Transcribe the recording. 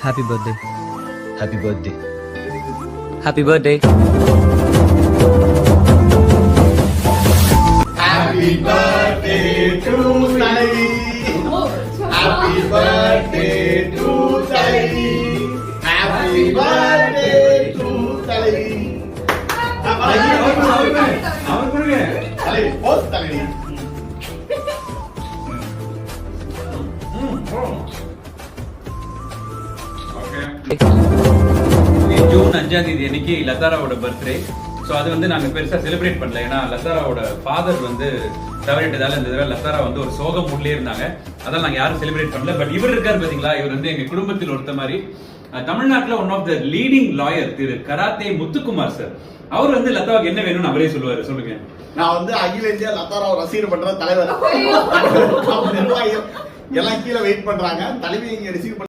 Happy birthday. Happy birthday. Happy birthday. Happy birthday to Sally. Happy birthday to Sally. Happy birthday to Sally. Sally, both Sally. June 5ஆம் தேதி அன்னைக்கு லதாராவோட birthday. So அது வந்து நாங்கள் பெருசாக celebrate பண்ணல. ஏன்னா லதாராவோட ஃபாதர் வந்து தவறிட்டதால இந்த தடவை லதாரா வந்து ஒரு சோக மூட்லேயே இருந்தாங்க. அதெல்லாம் நாங்கள் யாரும் செலிப்ரேட் பண்ணல. பட் இவர் இருக்கார் பார்த்தீங்களா, இவர் வந்து எங்கள் குடும்பத்தில் ஒருத்த மாதிரி தமிழ்நாட்டில் one of the leading lawyer Thiru karate Muthukumar sir. அவர் வந்து லதாவுக்கு என்ன வேணும்னு அவரே சொல்லுவாரு. சொல்லுங்க. நான் வந்து அகில இந்தியா லதாராவை ரசிகர் பண்ற தலைவர். எல்லாம் கீழே வெயிட் பண்றாங்க. தலைவி இங்க ரிசீவ்